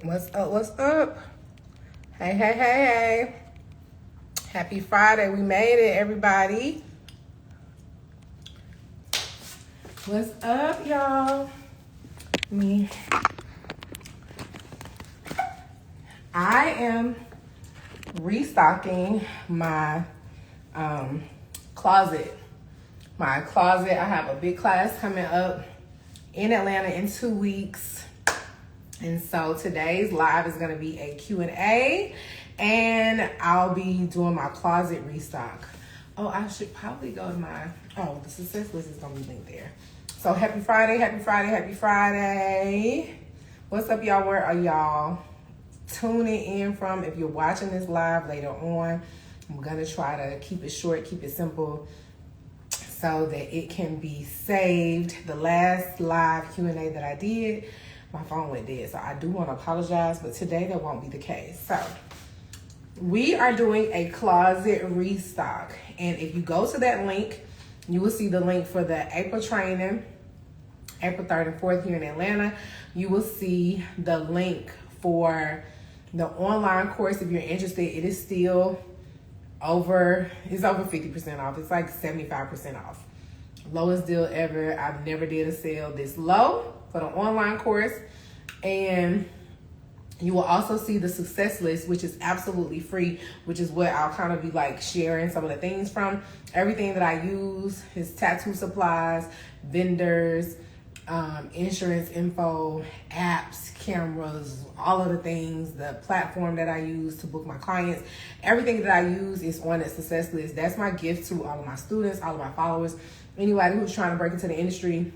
What's up? What's up? Hey, hey, hey, hey. Happy Friday. We made it, everybody. What's up, y'all? I am restocking my closet. I have a big class coming up in Atlanta in 2 weeks. And so today's live is going to be a Q&A, and I'll be doing my closet restock. Oh, I should probably go to the success list is going to be linked there. So happy Friday, happy Friday, happy Friday. What's up, y'all? Where are y'all tuning in from? If you're watching this live later on, I'm going to try to keep it short, keep it simple, so that it can be saved. The last live Q&A that I did, my phone went dead, so I do want to apologize, but today that won't be the case. So we are doing a closet restock, and if you go to that link, you will see the link for the April training, April 3rd and 4th here in Atlanta. You will see the link for the online course. If you're interested, it is still over 50% off. It's like 75% off. Lowest deal ever. I've never did a sale this low for the online course. And you will also see the success list, which is absolutely free, which is what I'll kind of be like sharing some of the things from. Everything that I use is tattoo supplies, vendors, insurance info, apps, cameras, all of the things, the platform that I use to book my clients. Everything that I use is on that success list. That's my gift to all of my students, all of my followers, anybody who's trying to break into the industry.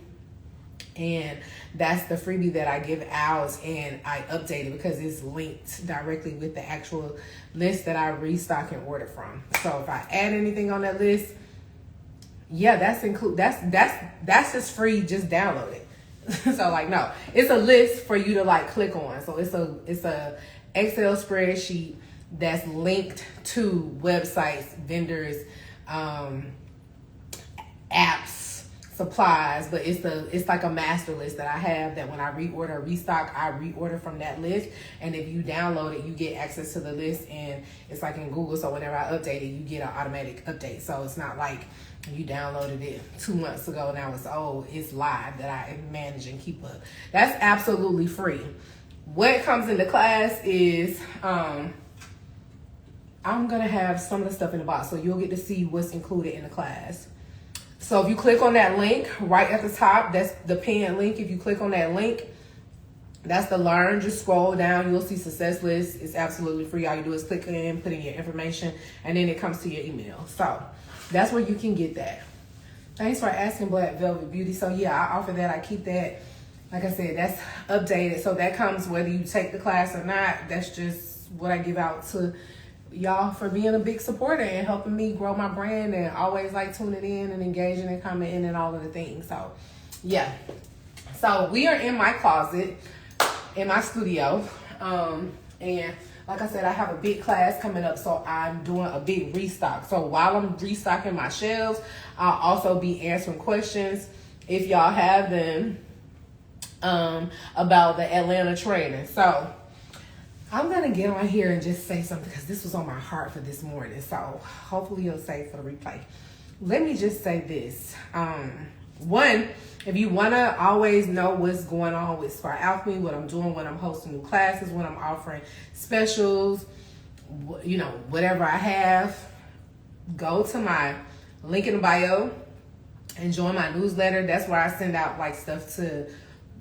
And that's the freebie that I give out, and I update it because it's linked directly with the actual list that I restock and order from. So if I add anything on that list, yeah, that's just free. Just download it. So like, no, it's a list for you to like click on. So it's a Excel spreadsheet that's linked to websites, vendors, apps, supplies, but it's like a master list that I have that when I reorder or restock, I reorder from that list. And if you download it, you get access to the list, and it's like in Google. So whenever I update it, you get an automatic update. So it's not like you downloaded it 2 months ago, now it's old. It's live that I manage and keep up. That's absolutely free. What comes into class is I'm gonna have some of the stuff in the box, so you'll get to see what's included in the class. So if you click on that link right at the top, that's the pinned link. If you click on that link, that's the learn. Just scroll down, you'll see success list. It's absolutely free. All you do is click in, put in your information, and then it comes to your email. So that's where you can get that. Thanks for asking, Black Velvet Beauty. So yeah, I offer that. I keep that. Like I said, that's updated. So that comes whether you take the class or not. That's just what I give out to y'all for being a big supporter and helping me grow my brand, and always like tuning in and engaging and commenting and all of the things. So yeah, so we are in my closet in my studio, and like I said, I have a big class coming up, so I'm doing a big restock. So while I'm restocking my shelves, I'll also be answering questions if y'all have them about the Atlanta training. So I'm going to get on here and just say something because this was on my heart for this morning. So hopefully you'll save for the replay. Let me just say this. One, if you want to always know what's going on with Spark Alchemy, what I'm doing, when I'm hosting new classes, when I'm offering specials, you know, whatever I have, go to my link in the bio and join my newsletter. That's where I send out like stuff to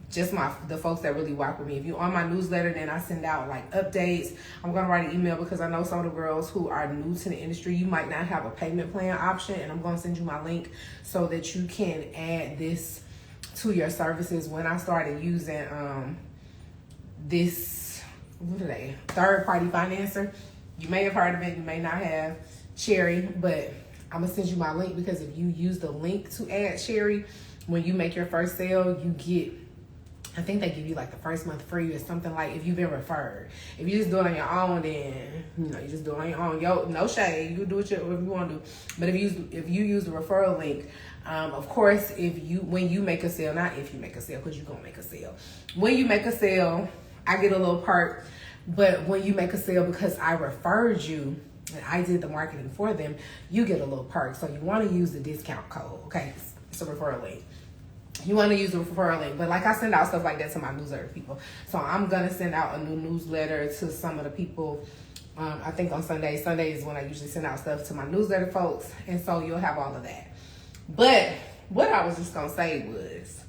just the folks that really rock with me. If you're on my newsletter, then I send out like updates. I'm gonna write an email because I know some of the girls who are new to the industry, you might not have a payment plan option, and I'm gonna send you my link so that you can add this to your services. When I started using this, what are they? Third-party financer. You may have heard of it, you may not have, Cherry, but I'm gonna send you my link because if you use the link to add Cherry, when you make your first sale, you get, I think they give you like the first month free or something, like if you've been referred. If you just do it on your own, then you know you just do it on your own. Yo, no shade, you do it whatever you want to do. But if you use the referral link, of course, when you make a sale, not if you make a sale, because you're gonna make a sale. When you make a sale, I get a little perk. But when you make a sale because I referred you and I did the marketing for them, you get a little perk. So you want to use the discount code. Okay, it's a referral link. You want to use the referral link. But like I send out stuff like that to my newsletter people. So I'm going to send out a new newsletter to some of the people. I think on Sundays. Sundays is when I usually send out stuff to my newsletter folks. And so you'll have all of that. But what I was just going to say was,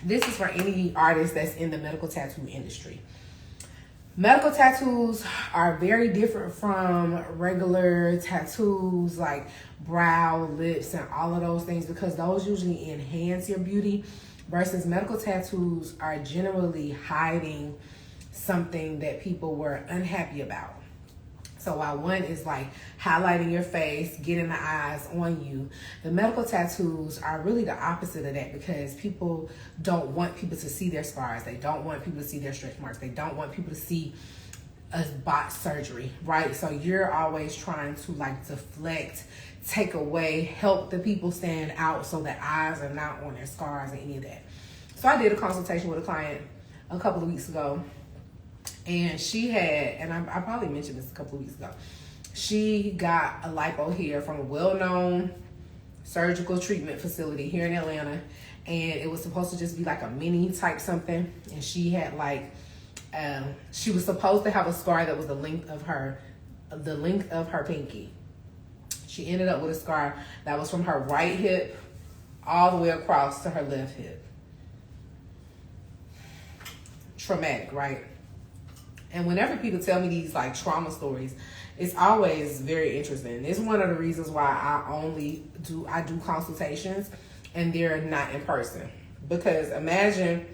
this is for any artist that's in the medical tattoo industry. Medical tattoos are very different from regular tattoos like brow, lips, and all of those things, because those usually enhance your beauty, versus medical tattoos are generally hiding something that people were unhappy about. So while one is like highlighting your face, getting the eyes on you, the medical tattoos are really the opposite of that, because people don't want people to see their scars. They don't want people to see their stretch marks. They don't want people to see a botched surgery, right? So you're always trying to like deflect, take away, help the people stand out so that eyes are not on their scars and any of that. So I did a consultation with a client a couple of weeks ago. And she had, and I probably mentioned this a couple of weeks ago, she got a lipo here from a well-known surgical treatment facility here in Atlanta. And it was supposed to just be like a mini type something. And she had like, she was supposed to have a scar that was the length of her pinky. She ended up with a scar that was from her right hip all the way across to her left hip. Traumatic, right? And whenever people tell me these like trauma stories, it's always very interesting. It's one of the reasons why I do consultations and they're not in person. Because imagine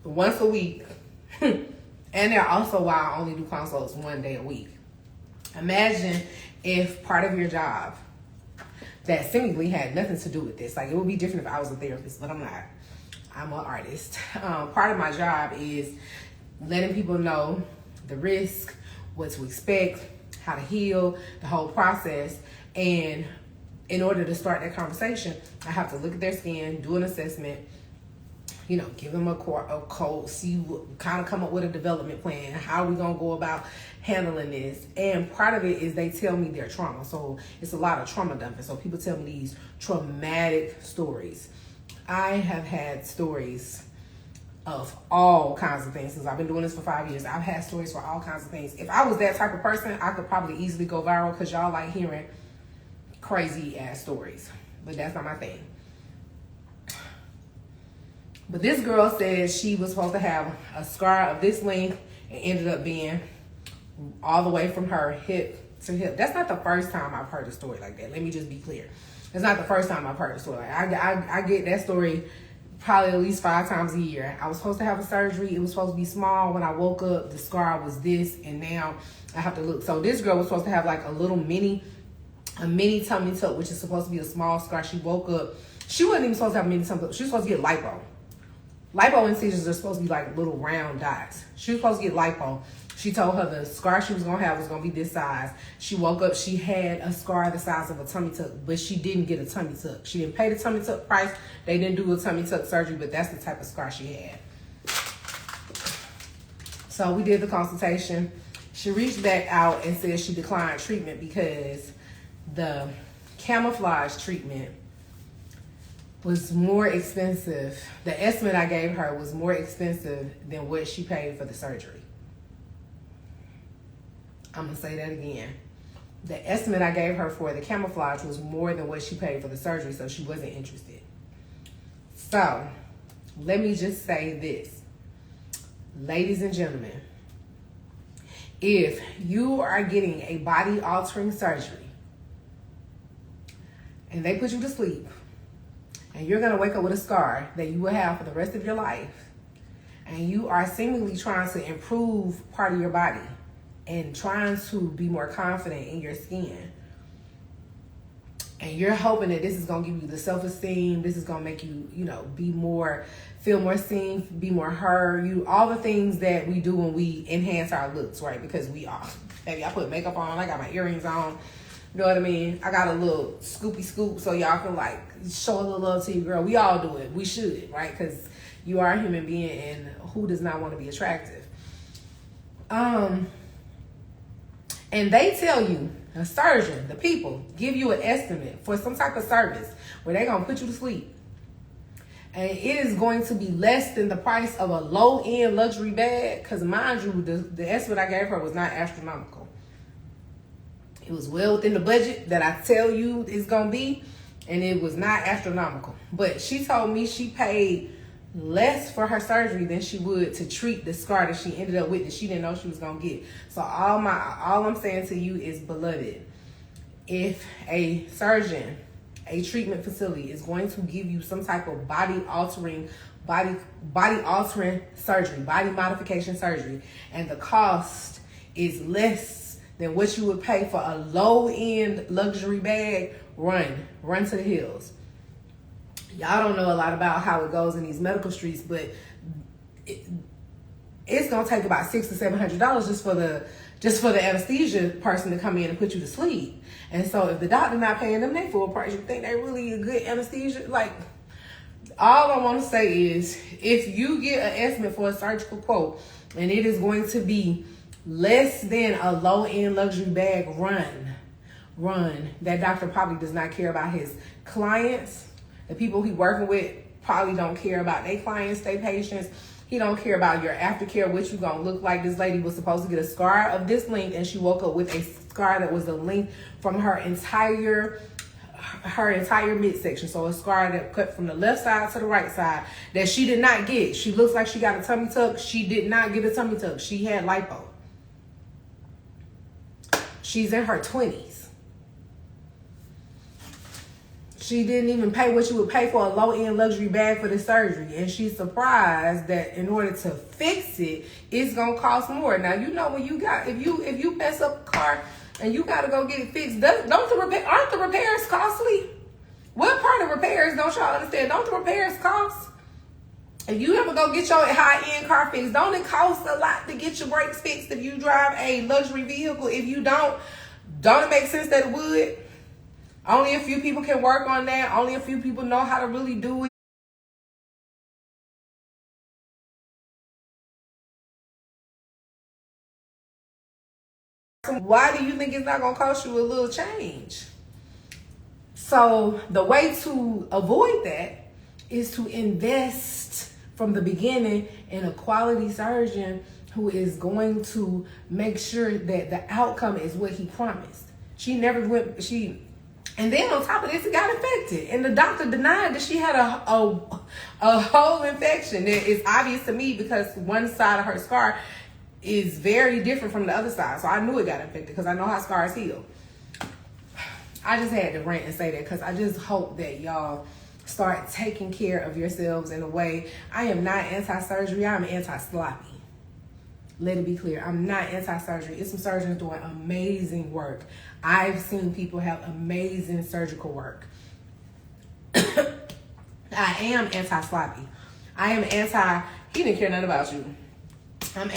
once a week, and they're also why I only do consults one day a week. Imagine if part of your job that seemingly had nothing to do with this, like it would be different if I was a therapist, but I'm not. I'm an artist. Part of my job is letting people know the risk, what to expect, how to heal, the whole process. And in order to start that conversation, I have to look at their skin, do an assessment, give them a code, kind of come up with a development plan. How are we going to go about handling this? And part of it is they tell me their trauma. So it's a lot of trauma dumping. So people tell me these traumatic stories. I have had stories of all kinds of things since I've been doing this for 5 years. I've had stories for all kinds of things. If I was that type of person, I could probably easily go viral, because y'all like hearing crazy ass stories. But that's not my thing. But this girl said she was supposed to have a scar of this length and ended up being all the way from her hip to hip. That's not the first time I've heard a story like that. Let me just be clear. It's not the first time I've heard a story. I get that story probably at least 5 times a year. I was supposed to have a surgery. It was supposed to be small. When I woke up, the scar was this, and now I have to look. So this girl was supposed to have like a mini tummy tuck, which is supposed to be a small scar. She woke up. She wasn't even supposed to have a mini tummy tuck. She was supposed to get lipo. Lipo incisions are supposed to be like little round dots. She was supposed to get lipo. She told her the scar she was going to have was going to be this size. She woke up, she had a scar the size of a tummy tuck, but she didn't get a tummy tuck. She didn't pay the tummy tuck price. They didn't do a tummy tuck surgery, but that's the type of scar she had. So we did the consultation. She reached back out and said she declined treatment because the camouflage treatment was more expensive. The estimate I gave her was more expensive than what she paid for the surgery. I'm going to say that again. The estimate I gave her for the camouflage was more than what she paid for the surgery, so she wasn't interested. So, let me just say this. Ladies and gentlemen, if you are getting a body-altering surgery and they put you to sleep and you're going to wake up with a scar that you will have for the rest of your life, and you are seemingly trying to improve part of your body and trying to be more confident in your skin, and you're hoping that this is going to give you the self-esteem, this is going to make you, feel more seen, be more heard, all the things that we do when we enhance our looks, right? Because we are, maybe I put makeup on, I got my earrings on, you know what I mean? I got a little scoopy scoop so y'all can like show a little love to your girl. We all do it. We should, right? Because You are a human being, and who does not want to be attractive? And they tell you, a surgeon, the people, give you an estimate for some type of service where they're going to put you to sleep. And it is going to be less than the price of a low-end luxury bag. Because mind you, the estimate I gave her was not astronomical. It was well within the budget that I tell you it's going to be. And it was not astronomical. But she told me she paid less for her surgery than she would to treat the scar that she ended up with that she didn't know she was going to get. So all I'm saying to you is, beloved, if a surgeon, a treatment facility is going to give you some type of body altering surgery, body modification surgery, and the cost is less than what you would pay for a low-end luxury bag, run to the hills. Y'all don't know a lot about how it goes in these medical streets, but it's gonna take about $600 to $700 just for the anesthesia person to come in and put you to sleep. And so if the doctor not paying them their full price, you think they really a good anesthesia? Like, all I want to say is, if you get an estimate for a surgical quote and it is going to be less than a low-end luxury bag, run. That doctor probably does not care about his clients. The people he working with probably don't care about their clients, their patients. He don't care about your aftercare, what you gonna look like. This lady was supposed to get a scar of this length, and she woke up with a scar that was the length from her entire midsection. So a scar that cut from the left side to the right side that she did not get. She looks like she got a tummy tuck. She did not get a tummy tuck. She had lipo. She's in her 20s. She didn't even pay what you would pay for a low-end luxury bag for the surgery. And she's surprised that in order to fix it, it's going to cost more. Now, you know, when if you mess up a car and you got to go get it fixed, aren't the repairs costly? What part of repairs don't y'all understand? Don't the repairs cost? If you ever go get your high-end car fixed, don't it cost a lot to get your brakes fixed if you drive a luxury vehicle? If you don't it make sense that it would? Only a few people can work on that. Only a few people know how to really do it. Why do you think it's not going to cost you a little change? So the way to avoid that is to invest from the beginning in a quality surgeon who is going to make sure that the outcome is what he promised. And then on top of this, it got infected. And the doctor denied that she had a whole infection. It's obvious to me because one side of her scar is very different from the other side. So I knew it got infected because I know how scars heal. I just had to rant and say that because I just hope that y'all start taking care of yourselves in a way. I am not anti-surgery. I'm anti-sloppy. Let it be clear. I'm not anti-surgery. It's some surgeons doing amazing work. I've seen people have amazing surgical work. I am anti-sloppy. I am he didn't care nothing about you. I'm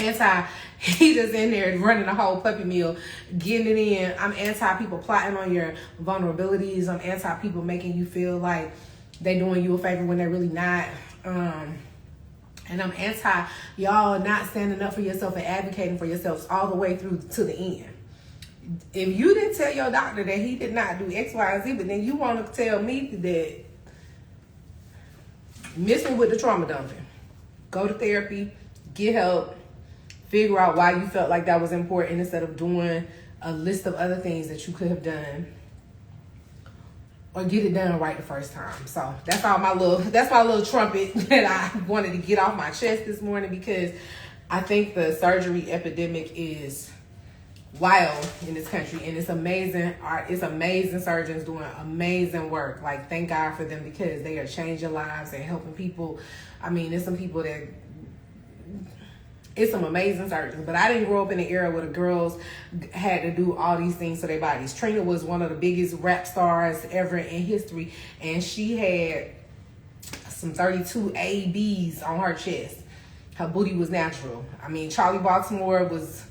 he just in there running the whole puppy mill, getting it in. I'm anti people plotting on your vulnerabilities. I'm anti people making you feel like they doing you a favor when they're really not. And I'm anti y'all not standing up for yourself and advocating for yourselves all the way through to the end. If you didn't tell your doctor that he did not do X, Y, and Z, but then you want to tell me that, miss me with the trauma dumping. Go to therapy, get help, figure out why you felt like that was important instead of doing a list of other things that you could have done. Or get it done right the first time. So that's my little trumpet that I wanted to get off my chest this morning, because I think the surgery epidemic is wild in this country, and it's amazing. It's amazing surgeons doing amazing work. Like, thank God for them, because they are changing lives and helping people. I mean, there's some people that, it's some amazing surgeons, but I didn't grow up in an era where the girls had to do all these things to their bodies. Trina was one of the biggest rap stars ever in history, and she had some 32 ABs on her chest. Her booty was natural. I mean, Charlie Baltimore was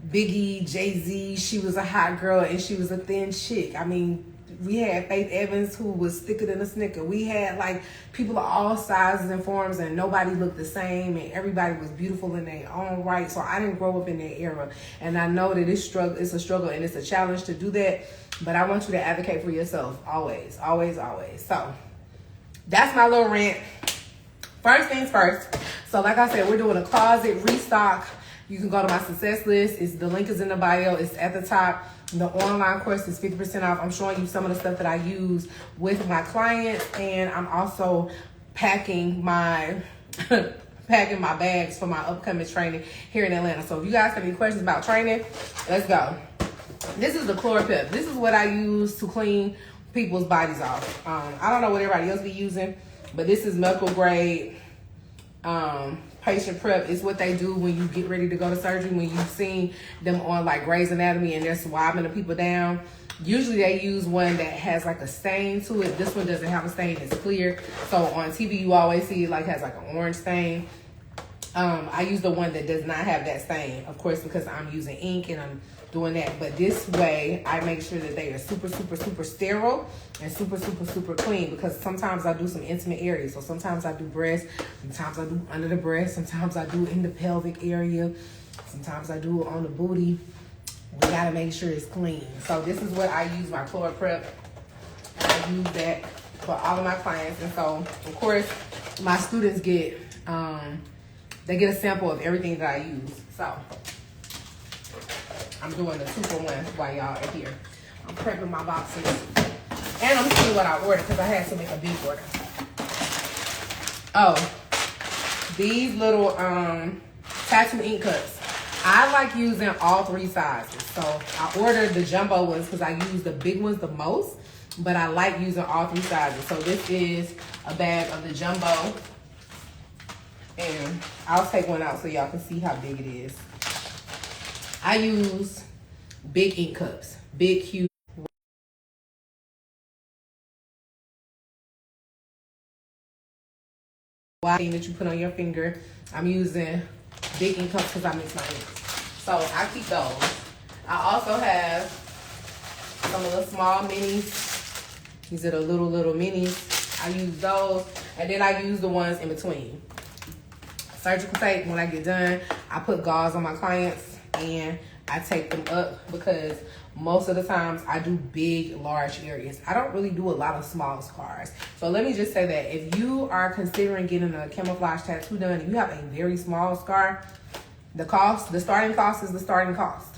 Biggie, Jay-Z. She was a hot girl, and she was a thin chick. I mean, We had Faith Evans, who was thicker than a Snicker. We had like people of all sizes and forms, and nobody looked the same, and everybody was beautiful in their own right. So I didn't grow up in that era, and I know that it's a struggle and it's a challenge to do that. But I want you to advocate for yourself always, always, always. So that's my little rant. First things first. So like I said, we're doing a closet restock. You can go to my success list. The link is in the bio. It's at the top. The online course is 50% off. I'm showing you some of the stuff that I use with my clients, and I'm also packing my bags for my upcoming training here in Atlanta. So if you guys have any questions about training, let's go. This is the ChlorPep. This is what I use to clean people's bodies off. I don't know what everybody else be using, but this is medical grade patient prep. Is what they do when you get ready to go to surgery, when you've seen them on like Grey's Anatomy and they're swabbing the people down. Usually they use one that has like a stain to it. This one doesn't have a stain, it's clear. So on TV you always see it like has like an orange stain. I use the one that does not have that stain, of course, because I'm using ink and I'm doing that. But this way I make sure that they are super, super, super sterile and super, super, super clean, because sometimes I do some intimate areas. So sometimes I do breast, sometimes I do under the breast, sometimes I do in the pelvic area, sometimes I do on the booty. We gotta make sure it's clean. So this is what I use my ChlorPrep. I use that for all of my clients. And so of course my students get they get a sample of everything that I use. So I'm doing the 2-for-1 while y'all are here. I'm prepping my boxes. And I'm seeing what I ordered because I had to make a big order. Oh, these little tattoo ink cups. I like using all 3 sizes. So I ordered the jumbo ones because I use the big ones the most. But I like using all 3 sizes. So this is a bag of the jumbo. And I'll take one out so y'all can see how big it is. I use big ink cups, big, huge. Thing that you put on your finger. I'm using big ink cups because I mix my inks. So I keep those. I also have some of the small minis. These are the little minis. I use those. And then I use the ones in between. Surgical tape, when I get done, I put gauze on my clients and I take them up because most of the times I do big, large areas. I don't really do a lot of small scars. So let me just say that if you are considering getting a camouflage tattoo done and you have a very small scar, the starting cost is the starting cost.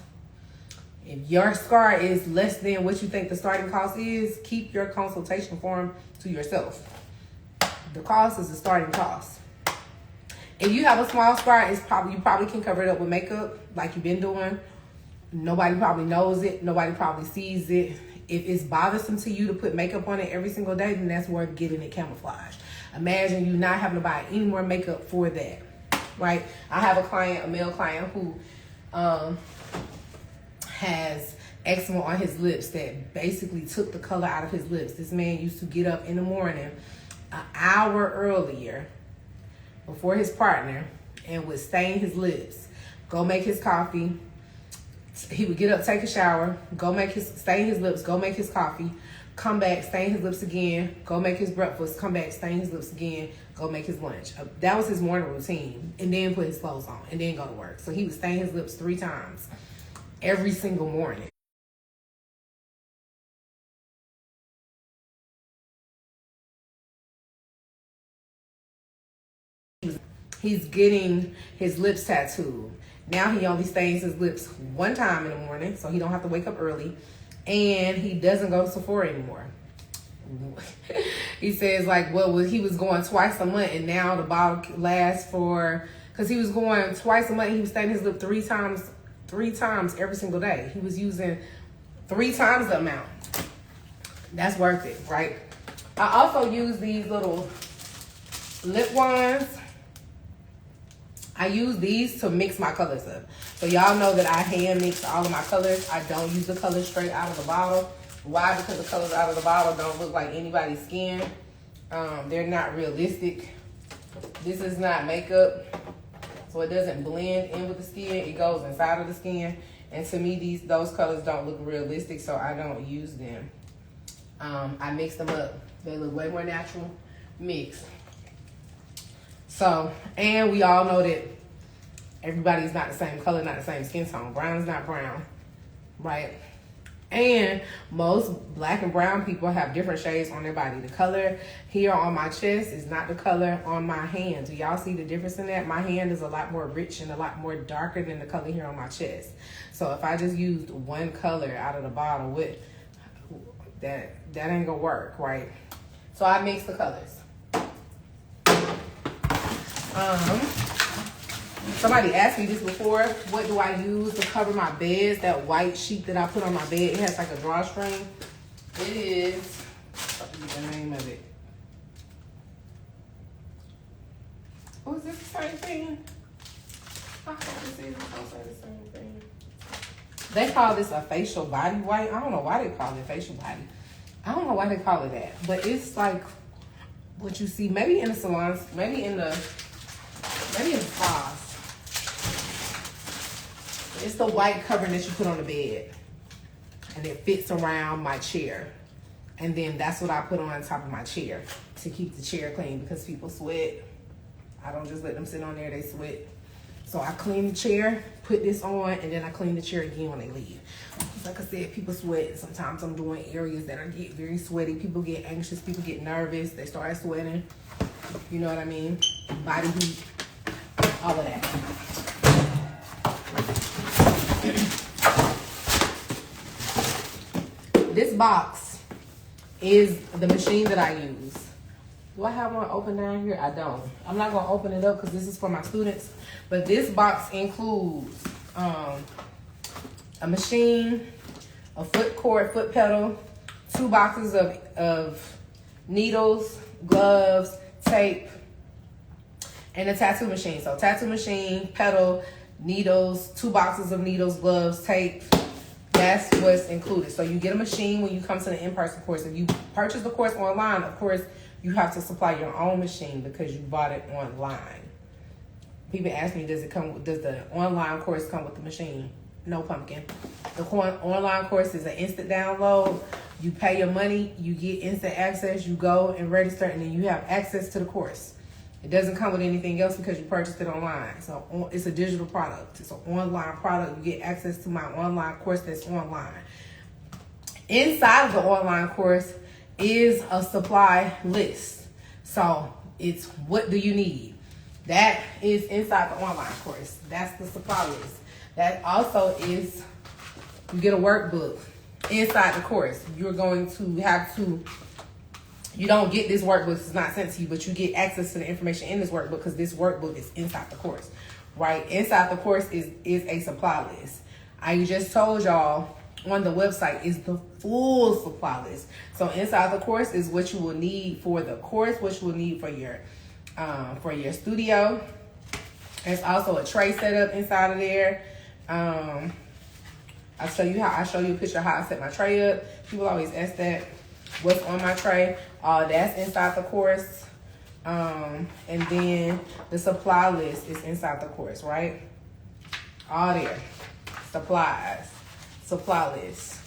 If your scar is less than what you think the starting cost is, keep your consultation form to yourself. The cost is the starting cost. If you have a small scar, you probably can cover it up with makeup like you've been doing. Nobody probably knows it. Nobody probably sees it. If it's bothersome to you to put makeup on it every single day, then that's worth getting it camouflaged. Imagine you not having to buy any more makeup for that, right? I have a male client who has eczema on his lips that basically took the color out of his lips. This man used to get up in the morning an hour earlier before his partner and would stain his lips, go make his coffee. He would get up, take a shower, stain his lips, go make his coffee, come back, stain his lips again, go make his breakfast, come back, stain his lips again, go make his lunch. That was his morning routine, and then put his clothes on, and then go to work. So he would stain his lips 3 times every single morning. He's getting his lips tattooed. Now he only stains his lips 1 time in the morning, so he don't have to wake up early. And he doesn't go to Sephora anymore. He says like, well, he was going twice a month, and now the bottle lasts for, because he was going twice a month, he was staining his lip 3 times every single day. He was using 3 times the amount. That's worth it, right? I also use these little lip wands. I use these to mix my colors up. So y'all know that I hand mix all of my colors. I don't use the colors straight out of the bottle. Why? Because the colors out of the bottle don't look like anybody's skin. They're not realistic. This is not makeup, so it doesn't blend in with the skin. It goes inside of the skin. And to me, those colors don't look realistic, so I don't use them. I mixed them up. They look way more natural mixed. So, and we all know that everybody's not the same color, not the same skin tone. Brown is not brown, right? And most black and brown people have different shades on their body. The color here on my chest is not the color on my hand. Do y'all see the difference in that? My hand is a lot more rich and a lot more darker than the color here on my chest. So if I just used one color out of the bottle, with that ain't gonna work, right? So I mix the colors. Somebody asked me this before. What do I use to cover my beds? That white sheet that I put on my bed, it has like a drawstring. It is, what is the name of it? Oh, is this the same thing? I hope this is also the same thing. They call this a facial body white. I don't know why they call it facial body. I don't know why they call it that. But it's like what you see maybe in the salons, maybe in the spas. It's the white covering that you put on the bed. And it fits around my chair. And then that's what I put on top of my chair to keep the chair clean, because people sweat. I don't just let them sit on there, they sweat. So I clean the chair, put this on, and then I clean the chair again when they leave. Like I said, people sweat. Sometimes I'm doing areas that get very sweaty. People get anxious, people get nervous, they start sweating. You know what I mean? Body heat, all of that. This box is the machine that I use. Do I have one open down here? I don't. I'm not gonna open it up because this is for my students. But this box includes a machine, a foot cord, foot pedal, 2 boxes of needles, gloves, tape, and a tattoo machine. So tattoo machine, pedal, needles, 2 boxes of needles, gloves, tape. That's what's included. So you get a machine when you come to the in-person course. If you purchase the course online, of course, you have to supply your own machine because you bought it online. People ask me, does the online course come with the machine? No, pumpkin. The online course is an instant download. You pay your money, you get instant access, you go and register, and then you have access to the course. It doesn't come with anything else because you purchased it online. So it's a digital product. It's an online product. You get access to my online course that's online. Inside of the online course is a supply list. So it's what do you need? That is inside the online course. That's the supply list. That also is, you get a workbook inside the course. You're going to have to, you don't get this workbook, it's not sent to you, but you get access to the information in this workbook because this workbook is inside the course, right? Inside the course is a supply list. I just told y'all on the website is the full supply list. So inside the course is what you will need for the course, what you will need for your studio. There's also a tray setup inside of there. I show you a picture of how I set my tray up. People always ask that, what's on my tray. That's inside the course. And then the supply list is inside the course, right? All there. Supplies, supply list,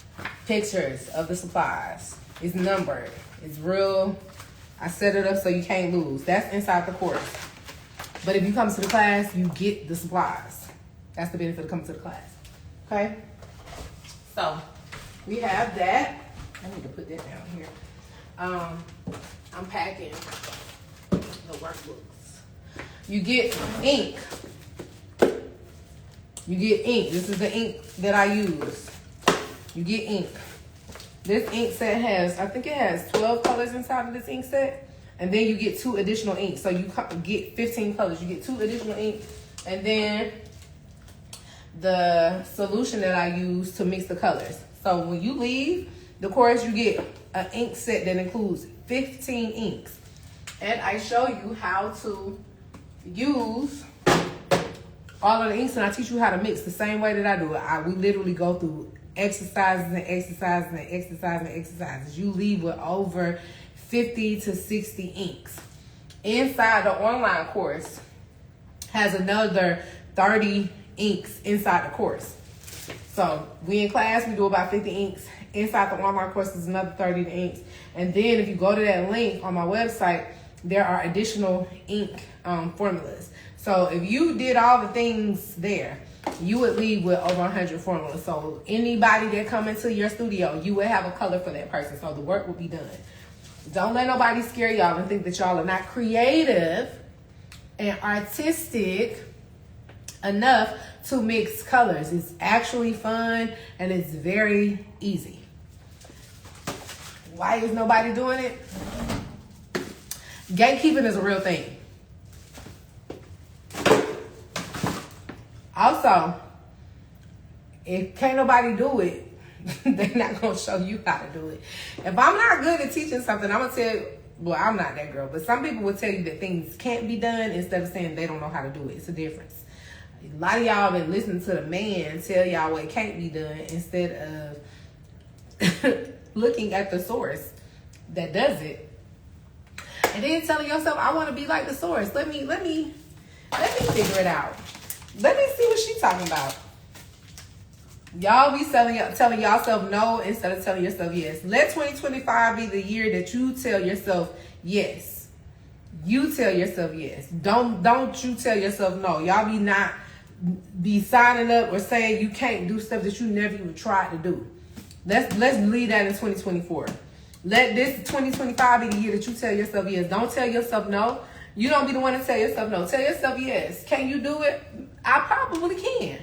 pictures of the supplies. It's numbered. It's real. I set it up so you can't lose. That's inside the course. But if you come to the class, you get the supplies. That's the benefit of coming to the class. Okay? So, we have that. I need to put that down here. I'm packing the workbooks. You get ink. You get ink. This is the ink that I use. You get ink. This ink set has, I think it has 12 colors inside of this ink set. And then you get 2 additional inks. So you get 15 colors. You get 2 additional inks. And then the solution that I use to mix the colors. So when you leave the course, you get an ink set that includes 15 inks. And I show you how to use all of the inks, and I teach you how to mix the same way that I do it. We literally go through exercises and exercises and exercises and exercises. You leave with over 50 to 60 inks. Inside the online course has another 30 inks inside the course. So we in class, we do about 50 inks. Inside the online course is another 30 inks. And then if you go to that link on my website, there are additional ink formulas. So if you did all the things there, you would leave with over 100 formulas. So anybody that come into your studio, you would have a color for that person. So the work will be done. Don't let nobody scare y'all and think that y'all are not creative and artistic enough to mix colors. It's actually fun and it's very easy. Why is nobody doing it? Gatekeeping is a real thing. Also, if can't nobody do it, they're not going to show you how to do it. If I'm not good at teaching something, I'm going to tell you, well, I'm not that girl, but some people will tell you that things can't be done instead of saying they don't know how to do it. It's a difference. A lot of y'all been listening to the man tell y'all what can't be done instead of looking at the source that does it. And then telling yourself, I want to be like the source. Let me figure it out. Let me see what she's talking about. Y'all be telling yourself no instead of telling yourself yes. Let 2025 be the year that you tell yourself yes. You tell yourself yes. Don't you tell yourself no. Y'all be signing up or saying you can't do stuff that you never even tried to do. Let's leave that in 2024. Let this 2025 be the year that you tell yourself yes. Don't tell yourself no. You don't be the one to tell yourself no. Tell yourself yes. Can you do it? I probably can.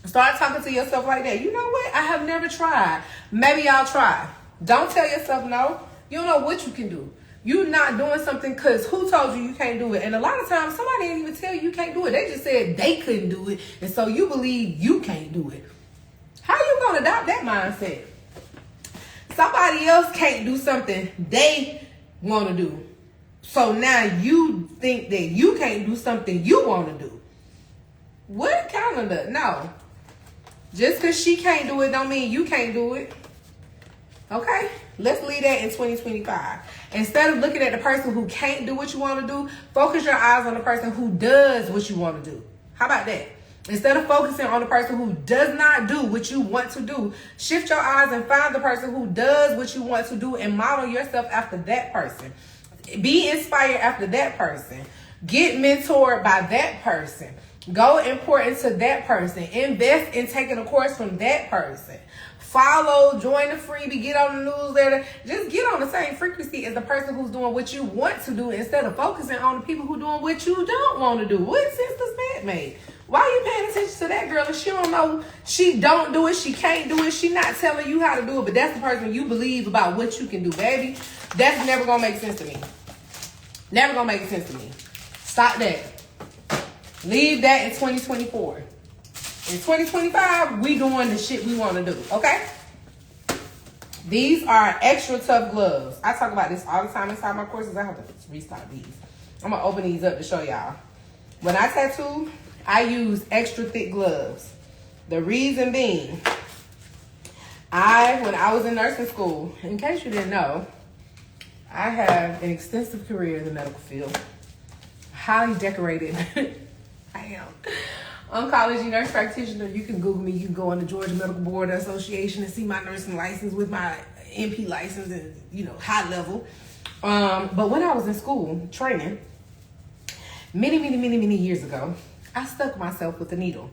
Start talking to yourself like that. You know what? I have never tried. Maybe I'll try. Don't tell yourself no. You don't know what you can do. You're not doing something because who told you can't do it? And a lot of times somebody didn't even tell you can't do it. They just said they couldn't do it. And so you believe you can't do it. How you going to adopt that mindset? Somebody else can't do something they want to do. So now you think that you can't do something you want to do. What kind of no? Just because she can't do it don't mean you can't do it. Okay? Let's leave that in 2025. Instead of looking at the person who can't do what you want to do, focus your eyes on the person who does what you want to do. How about that? Instead of focusing on the person who does not do what you want to do, shift your eyes and find the person who does what you want to do and model yourself after that person. Be inspired after that person. Get mentored by that person. Go and pour into that person. Invest in taking a course from that person. Follow, join the freebie, get on the newsletter. Just get on the same frequency as the person who's doing what you want to do instead of focusing on the people who are doing what you don't want to do. What sense does that make? Why are you paying attention to that girl if she don't know, she don't do it, she can't do it, she not telling you how to do it, but that's the person you believe about what you can do, baby? That's never going to make sense to me. Never going to make sense to me. Stop that. Leave that in 2024. In 2025, we doing the shit we want to do, okay? These are extra tough gloves. I talk about this all the time inside my courses. I have to restock these. I'm going to open these up to show y'all. When I tattoo, I use extra thick gloves. The reason being, when I was in nursing school, in case you didn't know, I have an extensive career in the medical field. Highly decorated. I am. Oncology nurse practitioner. You can Google me. You can go on the Georgia Medical Board Association and see my nursing license with my NP license and, high level. But when I was in school training, many years ago, I stuck myself with a needle.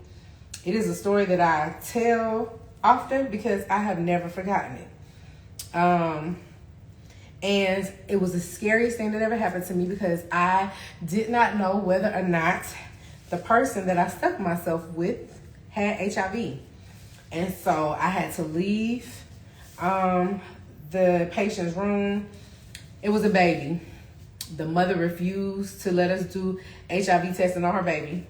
It is a story that I tell often because I have never forgotten it. And it was the scariest thing that ever happened to me because I did not know whether or not the person that I stuck myself with had HIV. And so I had to leave the patient's room. It was a baby. The mother refused to let us do HIV testing on her baby.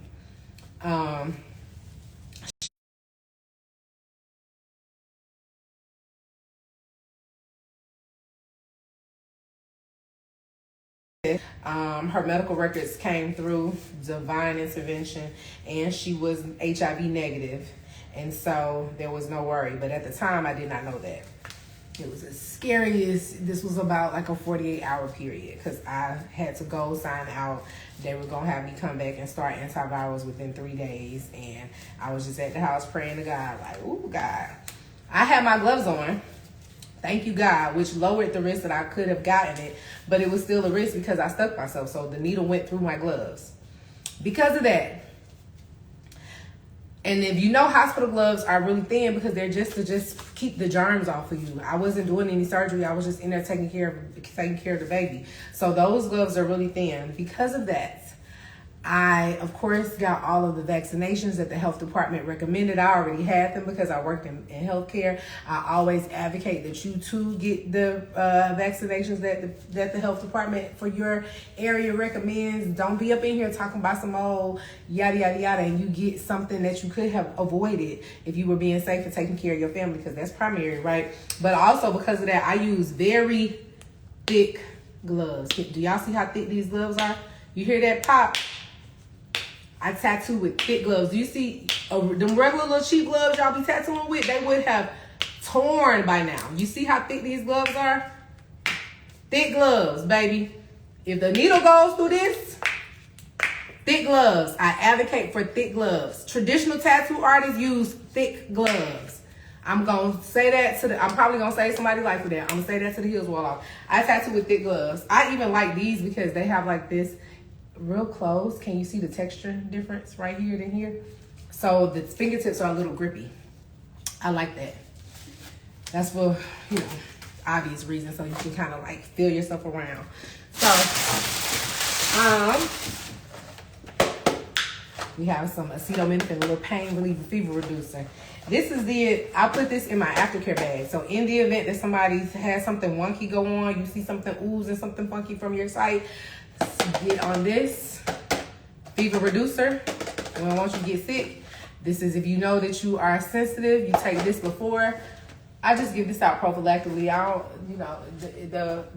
Her medical records came through, divine intervention, and she was HIV negative. And so there was no worry. But at the time, I did not know that. It was as scary as, this was about like a 48-hour period because I had to go sign out. They were going to have me come back and start antivirals within 3 days. And I was just at the house praying to God, like, ooh, God. I had my gloves on. Thank you, God, which lowered the risk that I could have gotten it. But it was still a risk because I stuck myself. So the needle went through my gloves. Because of that. And if you know, hospital gloves are really thin because they're just to just keep the germs off of you. I wasn't doing any surgery. I was just in there taking care of the baby. So those gloves are really thin. Because of that, I, of course, got all of the vaccinations that the health department recommended. I already had them because I worked in healthcare. I always advocate that you too get the vaccinations that the health department for your area recommends. Don't be up in here talking about some old yada, yada, yada, and you get something that you could have avoided if you were being safe and taking care of your family, because that's primary, right? But also because of that, I use very thick gloves. Do y'all see how thick these gloves are? You hear that pop? I tattoo with thick gloves. Do you see them regular little cheap gloves y'all be tattooing with? They would have torn by now. You see how thick these gloves are? Thick gloves, baby. If the needle goes through this, thick gloves. I advocate for thick gloves. Traditional tattoo artists use thick gloves. I'm going to say that to I'm probably going to save somebody's life with that. I'm going to say that to the heels wall off. I tattoo with thick gloves. I even like these because they have like this real close. Can you see the texture difference right here than here? So the fingertips are a little grippy. I like that. That's for, obvious reasons, so you can kind of like feel yourself around. So, we have some acetaminophen, a little pain reliever, fever reducer. This is I put this in my aftercare bag. So in the event that somebody has something wonky go on, you see something oozing, something funky from your site, get on this fever reducer. And once you get sick, this is if you know that you are sensitive, you take this before. I just give this out prophylactically. I don't,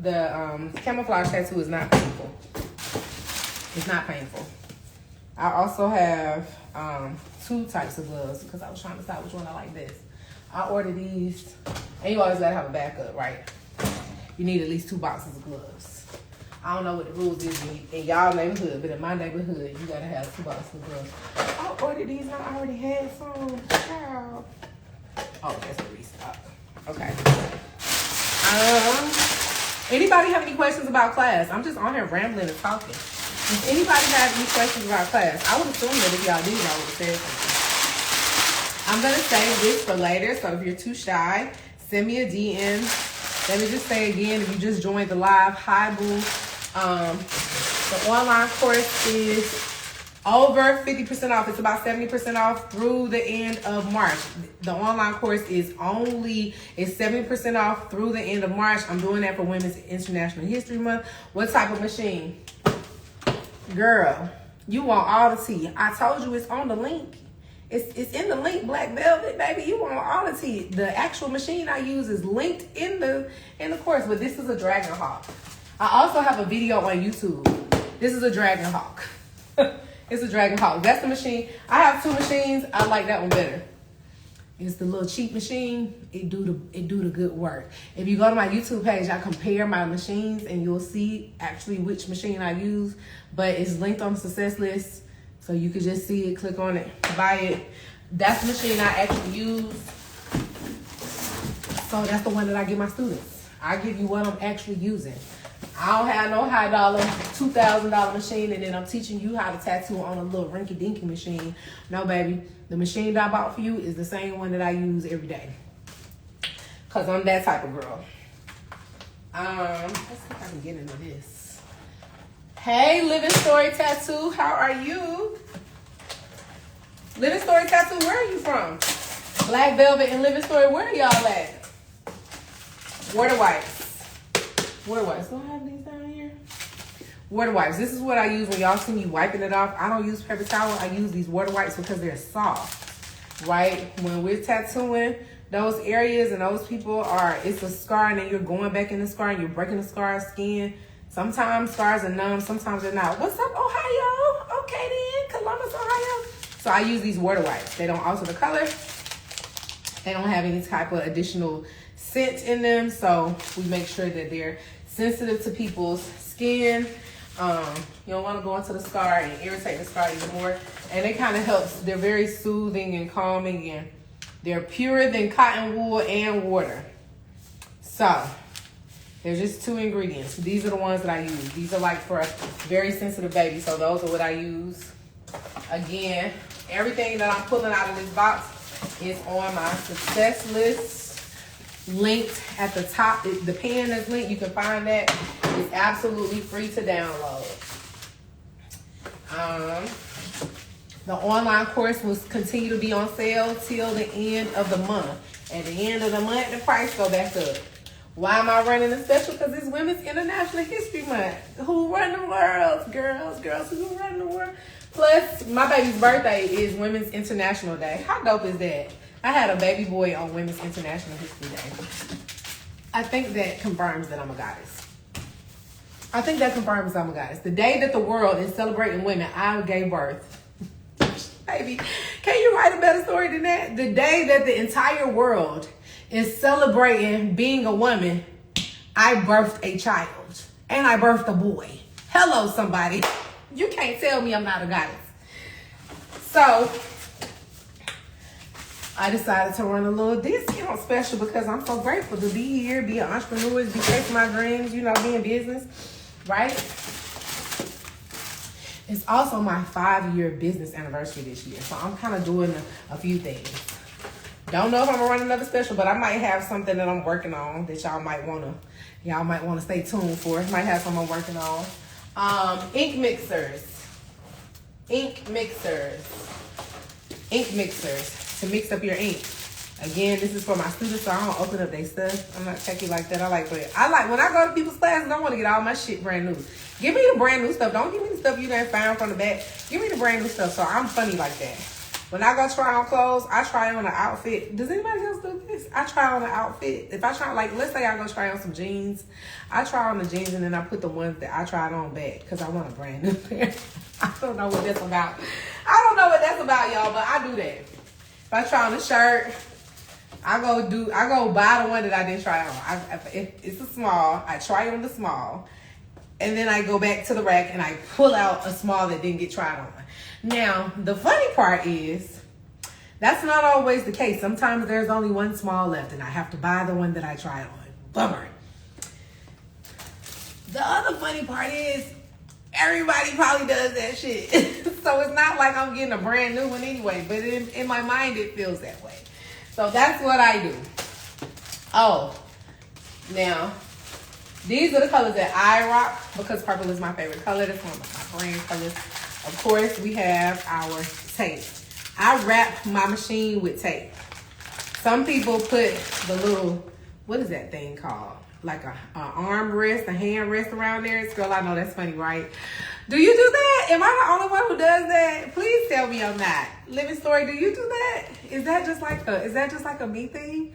the camouflage tattoo is not painful. It's not painful. I also have 2 types of gloves because I was trying to decide which one I like best. I ordered these, and you always gotta have a backup, right? You need at least 2 boxes of gloves. I don't know what the rules is in y'all neighborhood, but in my neighborhood, you gotta have 2 boxes of gloves. I ordered these, and I already had some. Child. Oh, that's a restock. Okay. Anybody have any questions about class? I'm just on here rambling and talking. If anybody has any questions about class, I would assume that if y'all did, y'all would have said something. I'm going to save this for later, so if you're too shy, send me a DM. Let me just say again, if you just joined the live, hi, boo. The online course is over 50% off. It's about 70% off through the end of March. The online course is 70% off through the end of March. I'm doing that for Women's International History Month. What type of machine? Girl, you want all the tea. I told you it's on the link. It's in the link, Black Velvet, baby. You want all the tea. The actual machine I use is linked in the course, but this is a Dragon Hawk. I also have a video on YouTube. This is a Dragon Hawk. It's a Dragon Hawk. That's the machine. I have 2 machines. I like that one better. It's the little cheap machine. It do the good work. If you go to my YouTube page, I compare my machines and you'll see actually which machine I use. But it's linked on the success list, so you can just see it, click on it, buy it. That's the machine I actually use. So that's the one that I give my students. I give you what I'm actually using. I don't have no high dollar $2,000 machine and then I'm teaching you how to tattoo on a little rinky dinky machine. No, baby. The machine that I bought for you is the same one that I use every day. Cause I'm that type of girl. Let's see if I can get into this. Hey, Living Story Tattoo, how are you? Living Story Tattoo, where are you from? Black Velvet and Living Story, where are y'all at? Water wipes. Water wipes. Do I have these down here? Water wipes. This is what I use when y'all see me wiping it off. I don't use paper towel. I use these water wipes because they're soft, right? When we're tattooing those areas and those people it's a scar and then you're going back in the scar and you're breaking the scar's skin. Sometimes scars are numb. Sometimes they're not. What's up, Ohio? Okay then. Columbus, Ohio. So I use these water wipes. They don't alter the color. They don't have any type of additional scent in them, so we make sure that they're sensitive to people's skin. You don't want to go into the scar and irritate the scar even more. And it kind of helps. They're very soothing and calming, and they're purer than cotton wool and water. So there's just 2 ingredients. These are the ones that I use. These are like for a very sensitive baby, so those are what I use. Again, everything that I'm pulling out of this box is on my success list, linked at the top. The pen that's linked, you can find that. It's absolutely free to download. The online course will continue to be on sale till the end of the month. At the end of the month, the price go back up. Why am I running a special? Because it's Women's International History Month. Who run the world? Girls, who run the world? Plus, my baby's birthday is Women's International Day. How dope is that? I had a baby boy on Women's International History Day. I think that confirms that I'm a goddess. The day that the world is celebrating women, I gave birth. Baby, can you write a better story than that? The day that the entire world is celebrating being a woman, I birthed a child. And I birthed a boy. Hello, somebody. You can't tell me I'm not a goddess. So, I decided to run a little discount special because I'm so grateful to be here, be an entrepreneur, be chasing my dreams, be in business, right? It's also my 5-year business anniversary this year. So I'm kind of doing a few things. Don't know if I'm gonna run another special, but I might have something that I'm working on that y'all might wanna stay tuned for. Might have something I'm working on. Ink mixers to mix up your ink. Again, this is for my students, so I don't open up their stuff. I'm not techie like that. I like when I go to people's classes, I want to get all my shit brand new. Give me the brand new stuff. Don't give me the stuff you done found from the back. Give me the brand new stuff. So I'm funny like that. When I go try on clothes, I try on an outfit. Does anybody else do this? I try on an outfit. If I try, like, let's say I go try on some jeans. I try on the jeans and then I put the ones that I tried on back because I want a brand new pair. I don't know what that's about. Y'all, but I do that. If I try on a shirt, I go buy the one that I didn't try on. If it's a small, I try on the small. And then I go back to the rack and I pull out a small that didn't get tried on. Now, the funny part is, that's not always the case. Sometimes there's only one small left and I have to buy the one that I tried on. Bummer. The other funny part is, everybody probably does that shit. So it's not like I'm getting a brand new one anyway, but in my mind, it feels that way. So that's what I do. Oh, now, these are the colors that I rock because purple is my favorite color. That's one of my brand colors. Of course, we have our tape. I wrap my machine with tape. Some people put the little, what is that thing called? Like a arm rest, a hand rest around there. Girl, I know that's funny, right? Do you do that? Am I the only one who does that? Please tell me I'm not. Living Story, do you do that? Is that just like a me thing?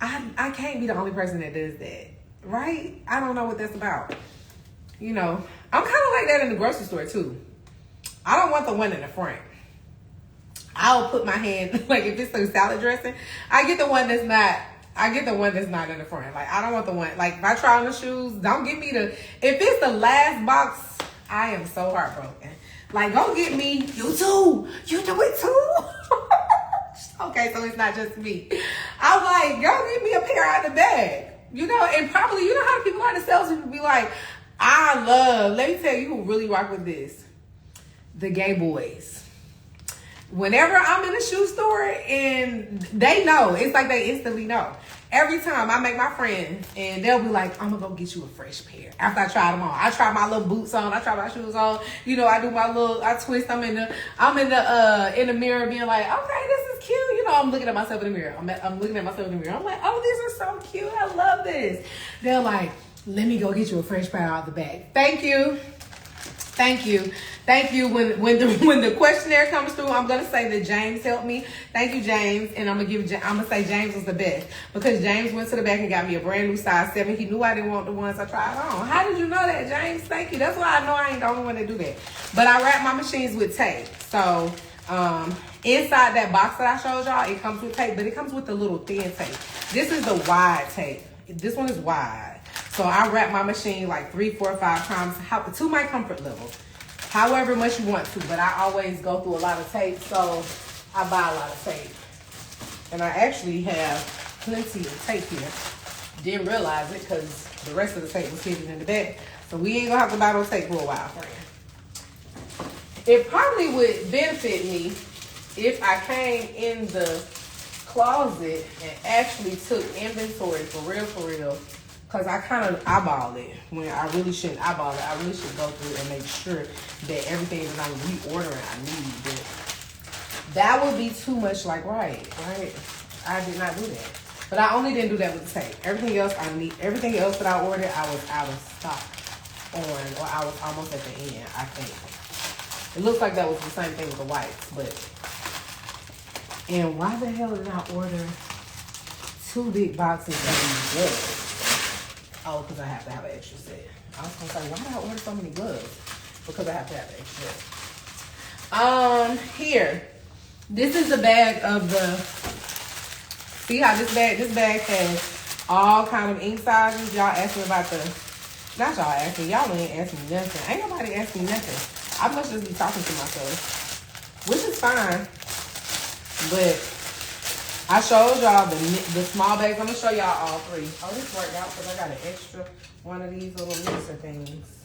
I can't be the only person that does that, right? I don't know what that's about. I'm kind of like that in the grocery store too. I don't want the one in the front. I'll put my hand, like if it's a salad dressing, I get the one that's not in the front. Like, I don't want the one, like if I try on the shoes, don't give me if it's the last box, I am so heartbroken. Like, go get me, you too. You do it too? Okay, so it's not just me. I'm like, girl, give me a pair out of the bag. And probably, how people are, the salespeople be like, let me tell you who really rock with this. The gay boys. Whenever I'm in a shoe store and they know, it's like they instantly know. Every time I make my friends and they'll be like, I'm gonna go get you a fresh pair after I try them on. I try my little boots on, I try my shoes on. I do I twist. I'm in the mirror being like, okay, this is cute. I'm looking at myself in the mirror. I'm looking at myself in the mirror. I'm like, oh, these are so cute. I love this. They're like, let me go get you a fresh pair out of the bag. Thank you. When the questionnaire comes through, I'm gonna say that James helped me. Thank you, James, and I'm gonna say James was the best because James went to the back and got me a brand new size 7. He knew I didn't want the ones I tried on. How did you know that, James? Thank you. That's why I know I ain't the only one to do that. But I wrap my machines with tape. So Inside that box that I showed y'all, it comes with tape, but it comes with the little thin tape. This is the wide tape. This one is wide. So I wrap my machine like 3, 4, 5 times to my comfort level. However much you want to, but I always go through a lot of tape, so I buy a lot of tape. And I actually have plenty of tape here. Didn't realize it because the rest of the tape was hidden in the back. So we ain't gonna have to buy no tape for a while, friend. It probably would benefit me if I came in the closet and actually took inventory for real. Because I kind of eyeball it when I really shouldn't eyeball it. I really should go through and make sure that everything that I'm reordering I need. But that would be too much like, right. I did not do that. But I only didn't do that with the tape. Everything else that I ordered, I was out of stock on, or I was almost at the end, I think. It looks like that was the same thing with the whites, but. And why the hell did I order 2 big boxes of these gloves? Oh, because I have to have an extra set. I was gonna say, why did I order so many gloves? Because I have to have an extra set. Here. This is the bag of the, see how this bag has all kind of ink sizes. Y'all asked me about not y'all asked me, y'all ain't asked me nothing. Ain't nobody asked me nothing. I must just be talking to myself, which is fine. But I showed y'all the small bags. I'm gonna show y'all all 3. Oh, this worked out because I got an extra one of these little mixer things.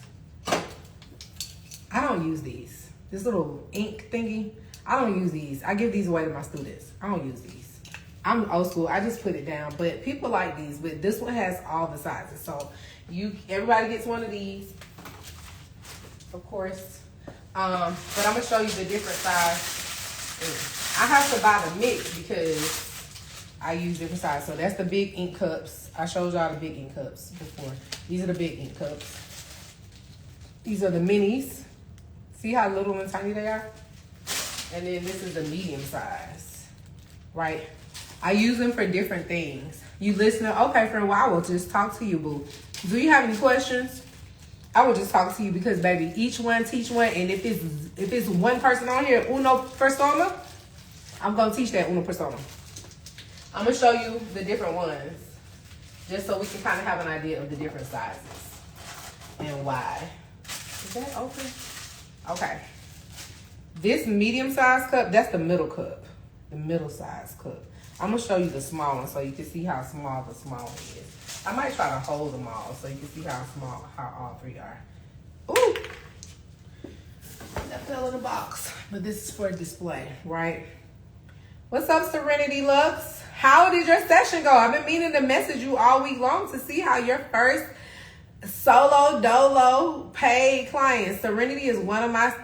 I don't use these. This little ink thingy. I don't use these. I give these away to my students. I don't use these. I'm old school. I just put it down. But people like these. But this one has all the sizes. So everybody gets one of these, of course. But I'm gonna show you the different size. I have to buy the mix because I use different sizes. So that's the big ink cups. I showed y'all the big ink cups before. These are the big ink cups. These are the minis. See how little and tiny they are? And then this is the medium size, right? I use them for different things. You listen, okay, friend, well, I will just talk to you, boo. Do you have any questions? I will just talk to you because, baby, each one teach one. And if it's one person on here, uno persona, I'm going to teach that uno persona. I'm going to show you the different ones just so we can kind of have an idea of the different sizes and why. Is that open? Okay. This medium size cup, that's the middle cup. The middle size cup. I'm going to show you the small one so you can see how small the small one is. I might try to hold them all so you can see how all 3 are. Ooh. That fell in the box. But this is for display, right? What's up, Serenity Lux? How did your session go? I've been meaning to message you all week long to see how your first solo dolo paid client. Serenity is one of my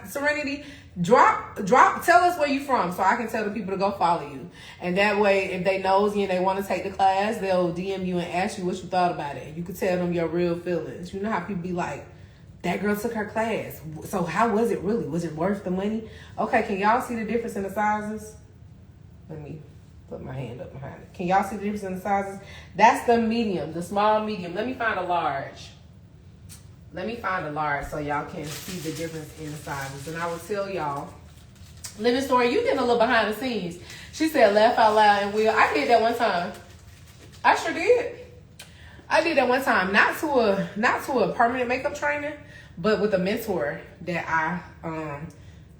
drop tell us where you from so I can tell the people to go follow you, and that way if they knows you and they want to take the class, they'll DM you and ask you what you thought about it. You could tell them your real feelings. You know how people be like, that girl took her class, so how was it really? Was it worth the money? Okay, can y'all see the difference in the sizes? Let me put my hand up behind it. Can y'all see the difference in the sizes? That's the medium, the small medium. Let me find a large so y'all can see the difference in the sizes. And I will tell y'all, Living Story, you getting a little behind the scenes. She said, laugh out loud and will. I did that one time. I sure did. I did that one time. Not to a permanent makeup trainer, but with a mentor that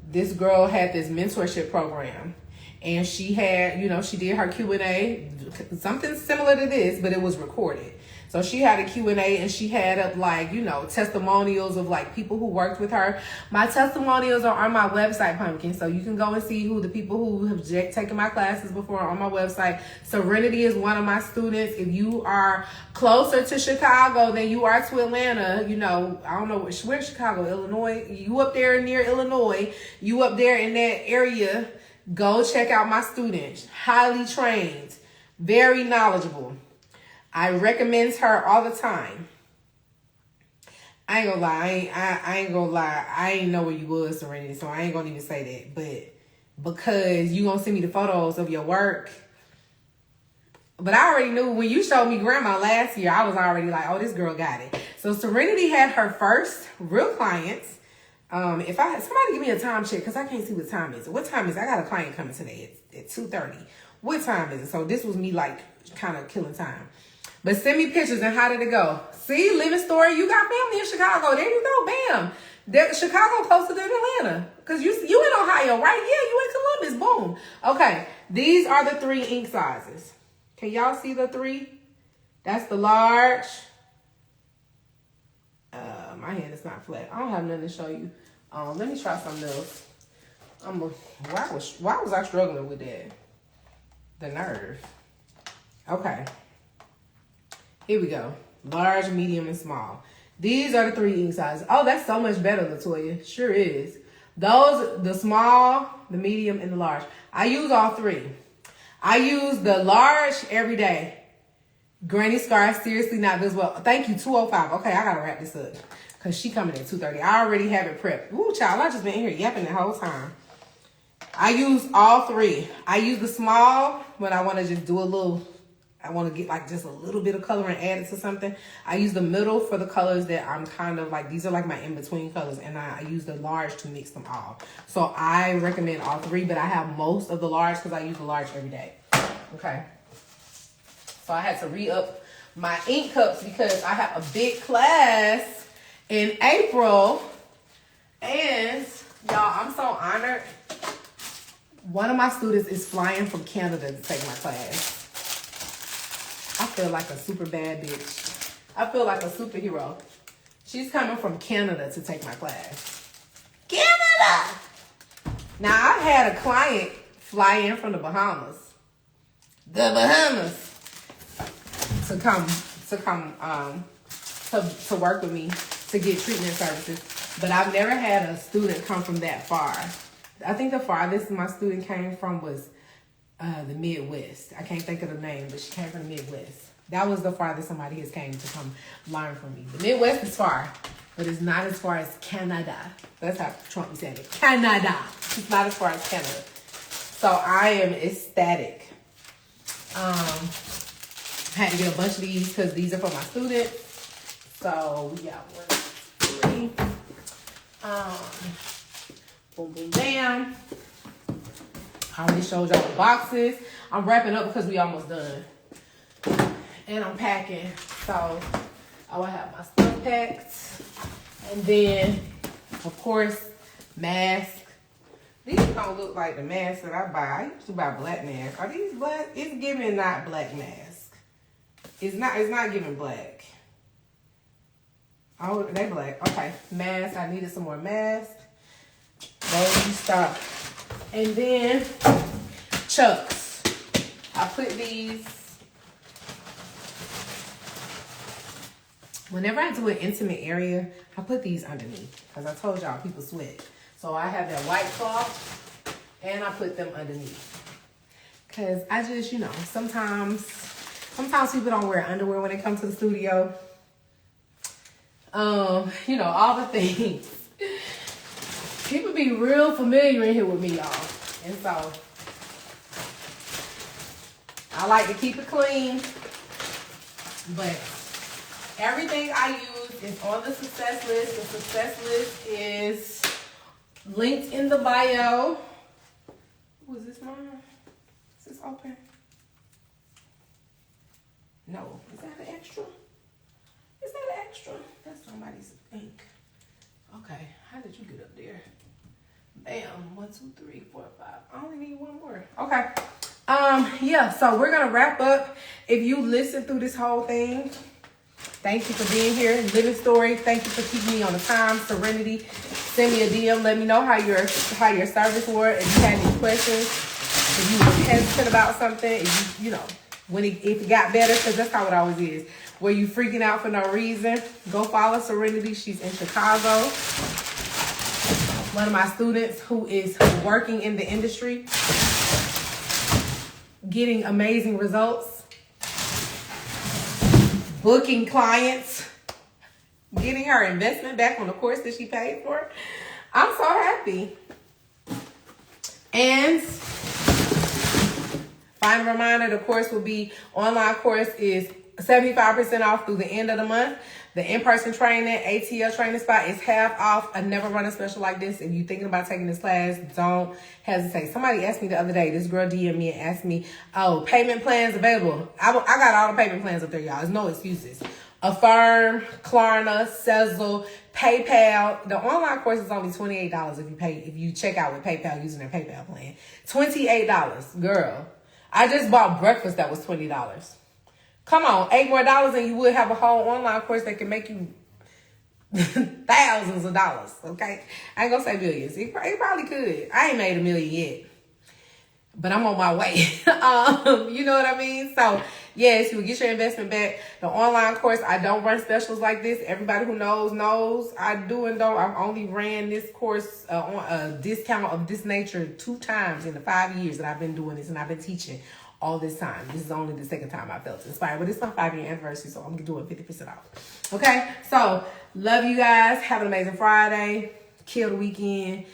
this girl had this mentorship program. And she had, she did her Q&A, something similar to this, but it was recorded. So she had a Q&A and she had up testimonials of people who worked with her. My testimonials are on my website, Pumpkin. So you can go and see who the people who have taken my classes before on my website. Serenity is one of my students. If you are closer to Chicago than you are to Atlanta, I don't know where Chicago, Illinois. You up there near Illinois, you up there in that area, go check out my student. Highly trained, very knowledgeable. I recommend her all the time. I ain't gonna lie. I ain't gonna lie. I ain't know where you was, Serenity, so I ain't gonna even say that. But because you gonna send me the photos of your work. But I already knew when you showed me grandma last year, I was already like, oh, this girl got it. So Serenity had her first real clients. If somebody give me a time check, because I can't see what time is it. What time is it? I got a client coming today at 2:30. What time is it? So this was me like kind of killing time. But send me pictures and how did it go? See, living story, you got family in Chicago. There you go, bam. Chicago closer than Atlanta. Because you in Ohio, right? Yeah, you in Columbus, boom. Okay, these are the 3 ink sizes. Can y'all see the 3? That's the large. My hand is not flat. I don't have nothing to show you. Let me try something else. Why was I struggling with that? The nerve. Okay. Here we go. Large, medium, and small. These are the 3 ink sizes. Oh, that's so much better, Latoya. Sure is. Those, the small, the medium, and the large. I use all 3. I use the large every day. Granny Scar, seriously not visible. Thank you, 205. Okay, I gotta wrap this up. Because she coming at 2:30. I already have it prepped. Ooh, child, I just been here yapping the whole time. I use all 3. I use the small when I want to just do a little, I want to get like just a little bit of color and add it to something. I use the middle for the colors that I'm kind of like, these are like my in-between colors. And I use the large to mix them all. So I recommend all 3, but I have most of the large because I use the large every day. Okay. So I had to re-up my ink cups because I have a big class in April. And y'all, I'm so honored. One of my students is flying from Canada to take my class. I feel like a super bad bitch. I feel like a superhero. She's coming from Canada to take my class. Canada! Now, I had a client fly in from the Bahamas. The Bahamas. To work with me to get treatment services. But I've never had a student come from that far. I think the farthest my student came from was the Midwest. I can't think of the name, but she came from the Midwest. That was the farthest somebody has came to come learn from me. The Midwest is far, but it's not as far as Canada. That's how Trump said it. Canada. It's not as far as Canada. So I am ecstatic. I had to get a bunch of these because these are for my students. So we got 1, 2, 3. Boom, boom, bam. I already showed y'all the boxes. I'm wrapping up because we almost done. And I'm packing. So I will have my stuff packed. And then, of course, mask. These don't look like the masks that I buy. I used to buy black masks. Are these black? It's giving not black mask. It's not giving black. Oh, they black. Okay. Mask. I needed some more masks. Those stop. And then chucks. I put these. Whenever I do an intimate area, I put these underneath. Because I told y'all people sweat. So I have that white cloth and I put them underneath. Because I just, you know, sometimes people don't wear underwear when they come to the studio. You know, all the things. People be real familiar in here with me, y'all. And so, I like to keep it clean. But everything I use is on the success list. The success list is linked in the bio. Was this mine? Is this open? No. Is that an extra? Is that an extra? That's somebody's ink. Okay. How did you get up there? Bam. 1, 2, 3, 4, 5. I only need one more. Okay. Yeah, so we're gonna wrap up. If you listen through this whole thing, thank you for being here. Living Story, thank you for keeping me on the time. Serenity, send me a DM. Let me know how your service was. If you had any questions, if you were hesitant about something, if you know, if it got better, because that's how it always is. Were you freaking out for no reason? Go follow Serenity. She's in Chicago. One of my students who is working in the industry, getting amazing results, booking clients, getting her investment back on the course that she paid for. I'm so happy. And final reminder, the course will be, online course is 75% off through the end of the month. The in-person training, ATL training spot is half off. I never run a special like this. If you're thinking about taking this class, don't hesitate. Somebody asked me the other day, this girl DM'd me and asked me, oh, payment plans available. I got all the payment plans up there, y'all. There's no excuses. Affirm, Klarna, Sezzle, PayPal. The online course is only $28 if you check out with PayPal using their PayPal plan. $28, girl. I just bought breakfast that was $20. Come on, $8 more and you would have a whole online course that can make you thousands of dollars, okay? I ain't gonna say millions. It probably could. I ain't made $1 million yet, but I'm on my way. You know what I mean? So, yes, you will get your investment back. The online course, I don't run specials like this. Everybody who knows I do and don't. I've only ran this course on a discount of this nature 2 times in the 5 years that I've been doing this and I've been teaching all this time. This is only the second time I felt inspired, but it's my 5-year anniversary, so I'm doing 50% off. Okay, so love you guys. Have an amazing Friday. Kill the weekend.